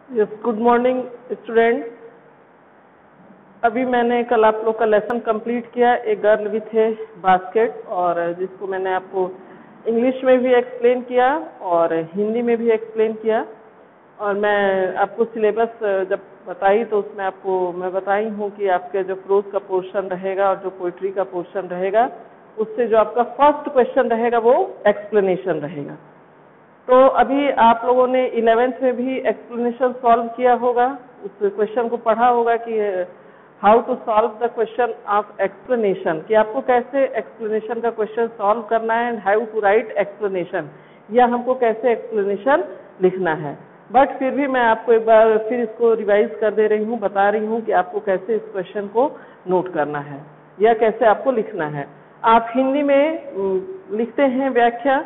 Yes, good morning student. अभी मैंने कल आप लोग का लेसन कंप्लीट किया, ए गर्ल विथ ए बास्केट, और जिसको मैंने आपको इंग्लिश में भी एक्सप्लेन किया और हिंदी में भी एक्सप्लेन किया। और मैं आपको सिलेबस जब बताई तो उसमें आपको मैं बताई हूँ कि आपके जो प्रोज का पोर्शन रहेगा और जो पोइट्री का पोर्शन रहेगा, उससे जो आपका फर्स्ट क्वेश्चन रहेगा वो एक्सप्लेनेशन रहेगा। तो अभी आप लोगों ने 11th में भी एक्सप्लेनेशन सॉल्व किया होगा, उस क्वेश्चन को पढ़ा होगा कि how to solve the question of explanation, कि आपको कैसे एक्सप्लेनेशन का क्वेश्चन सॉल्व करना है and how to write explanation, या हमको कैसे एक्सप्लेनेशन लिखना है। बट फिर भी मैं आपको एक बार फिर इसको रिवाइज कर दे रही हूँ, बता रही हूँ कि आपको कैसे इस क्वेश्चन को नोट करना है या कैसे आपको लिखना है। आप हिंदी में लिखते हैं व्याख्या,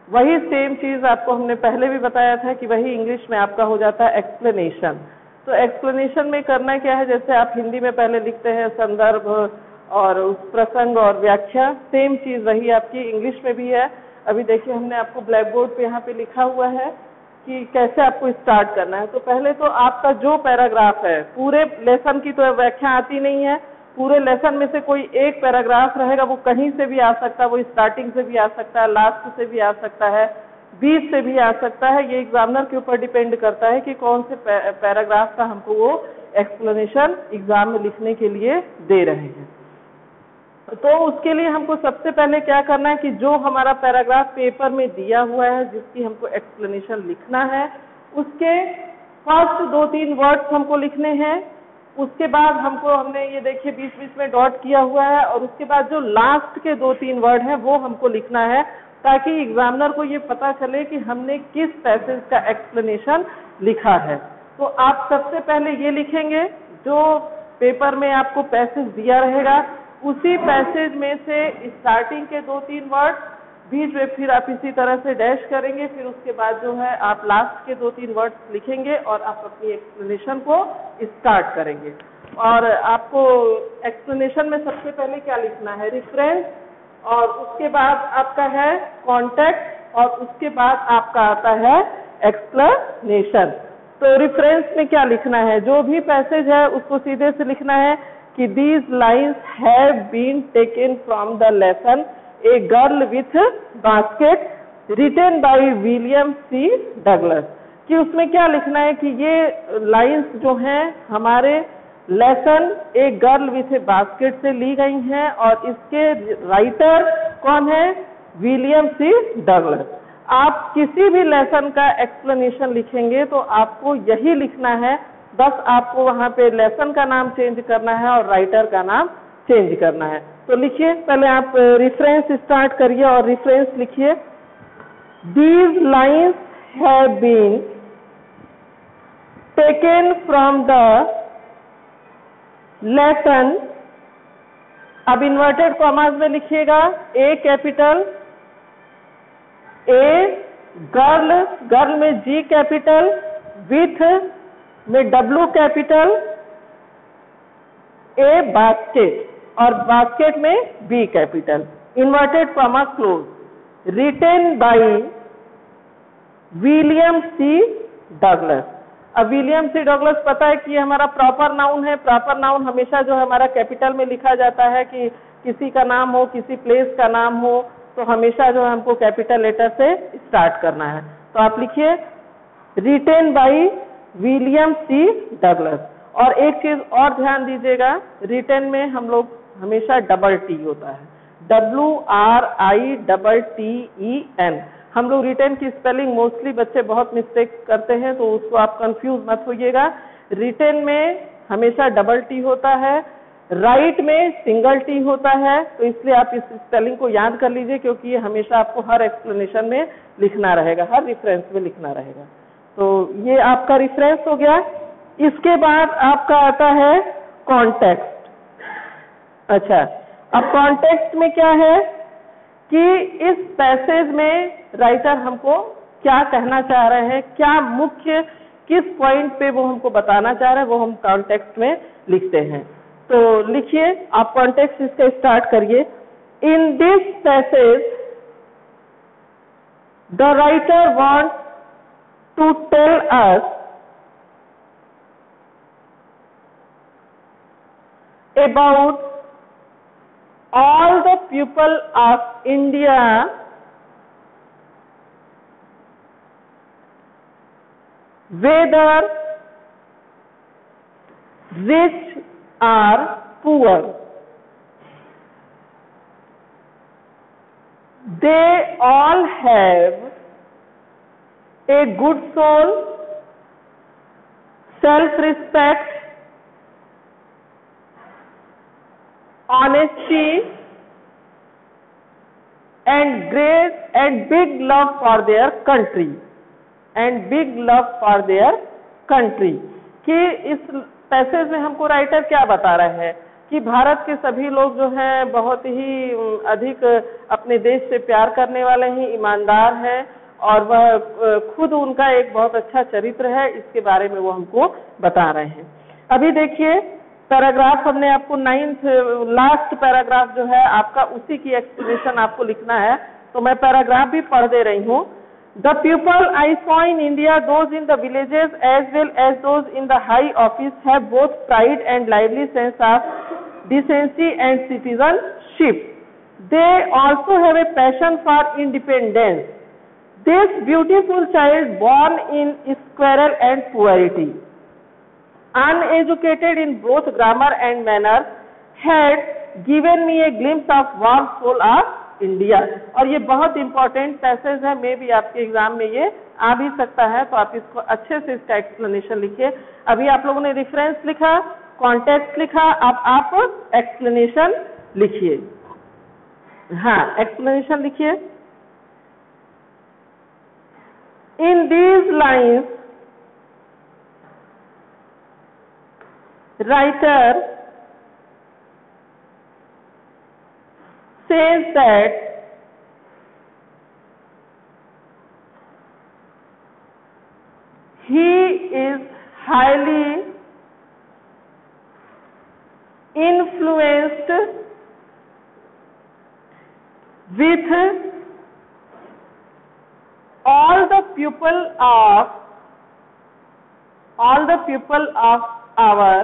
वही सेम चीज आपको हमने पहले भी बताया था कि वही इंग्लिश में आपका हो जाता है एक्सप्लेनेशन। तो एक्सप्लेनेशन में करना क्या है, जैसे आप हिंदी में पहले लिखते हैं संदर्भ और उस प्रसंग और व्याख्या, सेम चीज वही आपकी इंग्लिश में भी है। अभी देखिए हमने आपको ब्लैक बोर्ड पे यहाँ पे लिखा हुआ है कि कैसे आपको स्टार्ट करना है। तो पहले तो आपका जो पैराग्राफ है, पूरे लेसन की तो व्याख्या आती नहीं है, पूरे लेसन में से कोई एक पैराग्राफ रहेगा, वो कहीं से भी आ सकता है, वो स्टार्टिंग से भी आ सकता है, लास्ट से भी आ सकता है, बीच से भी आ सकता है। ये एग्जामिनर के ऊपर डिपेंड करता है कि कौन से पैराग्राफ का हमको वो एक्सप्लेनेशन एग्जाम में लिखने के लिए दे रहे हैं। तो उसके लिए हमको सबसे पहले क्या करना है कि जो हमारा पैराग्राफ पेपर में दिया हुआ है, जिसकी हमको एक्सप्लेनेशन लिखना है, उसके फर्स्ट 2-3 वर्ड्स हमको लिखने हैं। उसके बाद हमने ये देखिए बीच बीच में डॉट किया हुआ है, और उसके बाद जो लास्ट के 2-3 वर्ड हैं वो हमको लिखना है, ताकि एग्जामिनर को ये पता चले कि हमने किस पैसेज का एक्सप्लेनेशन लिखा है। तो आप सबसे पहले ये लिखेंगे, जो पेपर में आपको पैसेज दिया रहेगा उसी पैसेज में से स्टार्टिंग के 2-3 वर्ड, बीच में फिर आप इसी तरह से डैश करेंगे, फिर उसके बाद जो है आप लास्ट के 2-3 वर्ड्स लिखेंगे और आप अपनी एक्सप्लेनेशन को स्टार्ट करेंगे। और आपको एक्सप्लेनेशन में सबसे पहले क्या लिखना है, रेफरेंस, और उसके बाद आपका है कॉन्टेक्स्ट, और उसके बाद आपका आता है एक्सप्लेनेशन। तो रेफरेंस में क्या लिखना है, जो भी पैसेज है उसको सीधे से लिखना है कि these lines have been taken from the lesson a girl with basket written by William C Douglas, कि उसमें क्या लिखना है कि ये लाइन्स जो हैं हमारे lesson a girl with A basket से ली गई हैं, और इसके राइटर कौन है, विलियम सी डगलस। आप किसी भी लेसन का एक्सप्लेनेशन लिखेंगे तो आपको यही लिखना है, बस आपको वहां पे लेसन का नाम चेंज करना है और राइटर का नाम चेंज करना है। तो लिखिए, पहले आप रेफरेंस स्टार्ट करिए और रेफरेंस लिखिए। These lines have been taken from the lesson, अब इन्वर्टेड कॉमास में लिखिएगा, A capital, a girl, girl में जी कैपिटल, विथ में डब्ल्यू कैपिटल, ए बास्केट, और बास्केट में B capital, inverted comma close, written by William C Douglas. अब William C Douglas पता है कि ये हमारा प्रॉपर नाउन है। प्रॉपर नाउन हमेशा जो है हमारा कैपिटल में लिखा जाता है, कि किसी का नाम हो, किसी प्लेस का नाम हो, तो हमेशा जो है हमको कैपिटल लेटर से स्टार्ट करना है। तो आप लिखिए written by William C Douglas. और एक चीज और ध्यान दीजिएगा, रिटेन में हम लोग हमेशा डबल टी होता है, WRITTEN। हम लोग रिटेन की स्पेलिंग मोस्टली बच्चे बहुत मिस्टेक करते हैं, तो उसको आप कंफ्यूज मत होइएगा। रिटेन में हमेशा डबल टी होता है, राइट में सिंगल टी होता है, तो इसलिए आप इस स्पेलिंग को याद कर लीजिए, क्योंकि ये हमेशा आपको हर एक्सप्लेनेशन में लिखना रहेगा, हर रेफरेंस में लिखना रहेगा। तो ये आपका रेफरेंस हो गया। इसके बाद आपका आता है कॉन्टेक्स्ट। अच्छा, अब कॉन्टेक्स्ट में क्या है कि इस पैसेज में राइटर हमको क्या कहना चाह रहे हैं, क्या मुख्य किस पॉइंट पे वो हमको बताना चाह रहे हैं, वो हम कॉन्टेक्स्ट में लिखते हैं। तो लिखिए, आप कॉन्टेक्स्ट इसका स्टार्ट करिए। In this passage the writer wants to tell us about all the people of India whether rich or poor. They all have a good soul, self-respect, honesty, and great and big love for their country. And big love for their country. कि इस passage में हमको writer क्या बता रहे हैं कि भारत के सभी लोग जो हैं बहुत ही अधिक अपने देश से प्यार करने वाले हैं, ईमानदार हैं, और वह खुद उनका एक बहुत अच्छा चरित्र है, इसके बारे में वो हमको बता रहे हैं। अभी देखिए पैराग्राफ हमने आपको 9th लास्ट पैराग्राफ जो है आपका, उसी की एक्सप्लेनेशन आपको लिखना है, तो मैं पैराग्राफ भी पढ़ दे रही हूँ। The people I saw in India, those in the villages as well as those in the high office, have both pride and lively sense of decency and citizenship. They also have a passion for independence. This beautiful child born in squalor and poverty, uneducated in both grammar and manner, had given me a glimpse of warm soul of India. और ये बहुत important passage है, मे भी आपके exam में ये आ भी सकता है, तो आप इसको अच्छे से इसका एक्सप्लेनेशन लिखिए। अभी आप लोगों ने रेफरेंस लिखा, कॉन्टेक्स्ट लिखा, अब आप एक्सप्लेनेशन लिखिए। हाँ, एक्सप्लेनेशन लिखिए। In these lines writer says that he is highly influenced with all the people of our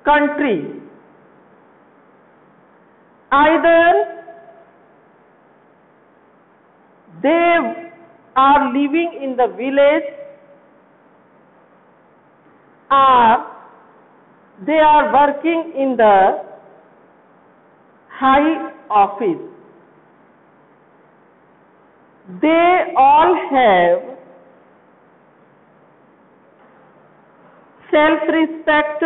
country, either they are living in the village or they are working in the high office. They all have self-respect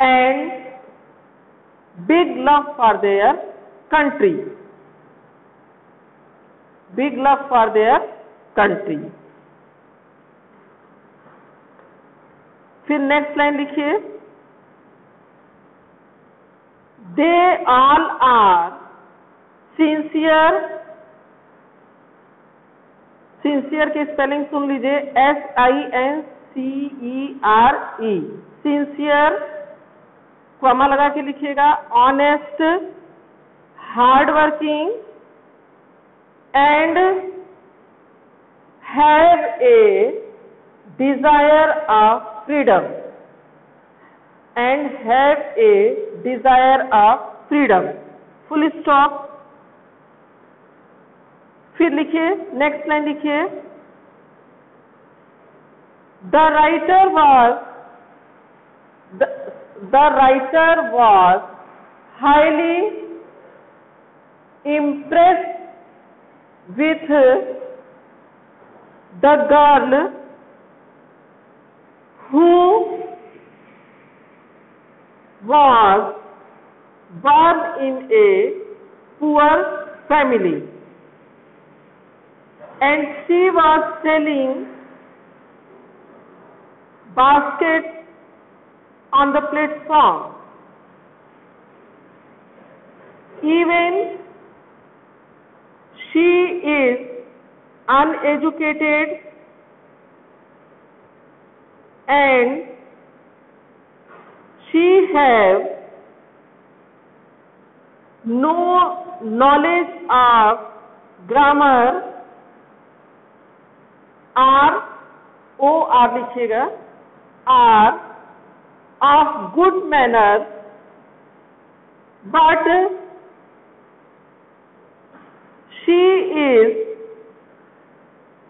and big love for their country. Big love for their country. फिर next line लिखिए। They all are sincere, sincere की spelling सुन लीजिए, SINCERE, sincere, comma लगा के लिखिएगा, honest, hard working, and have a desire of freedom, and have a desire of freedom, full stop. फिर लिखिए, next line लिखिए, the writer was highly impressed with the girl who was born in a poor family, and she was selling baskets on the platform. Even she is uneducated and she have no knowledge of grammar or लिखिएगा, are of good manners, but she is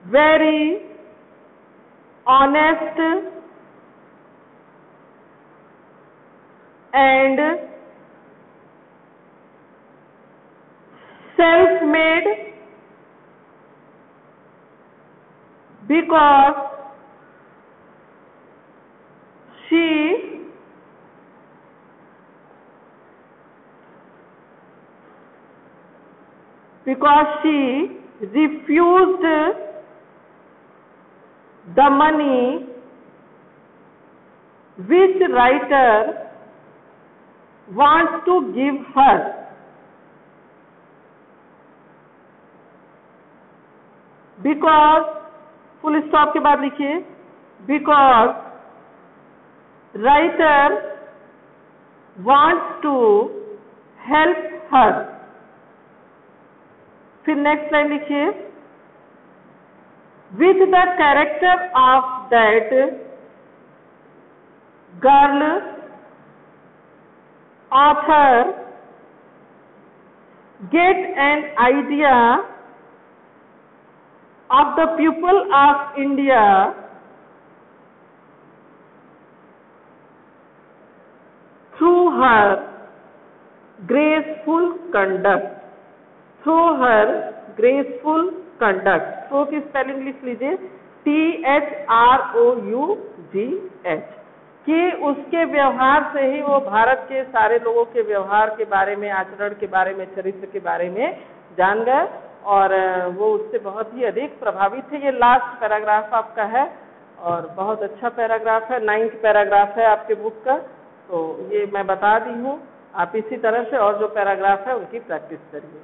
very honest and self-made, because she refused the money which writer wants to give her. Because, full stop के बाद लिखिए, because writer wants to help her. फिर next line लिखिए, with the character of that girl, author get an idea of the people of India through her graceful conduct. Through her graceful conduct. Through की spelling लिख लीजिए, THROUGH, कि उसके व्यवहार से ही वो भारत के सारे लोगों के व्यवहार के बारे में, आचरण के बारे में, चरित्र के बारे में जान गए और वो उससे बहुत ही अधिक प्रभावित थे। ये लास्ट पैराग्राफ आपका है और बहुत अच्छा पैराग्राफ है, 9th पैराग्राफ है आपके बुक का। तो ये मैं बता दी हूँ, आप इसी तरह से और जो पैराग्राफ है उनकी प्रैक्टिस करिए।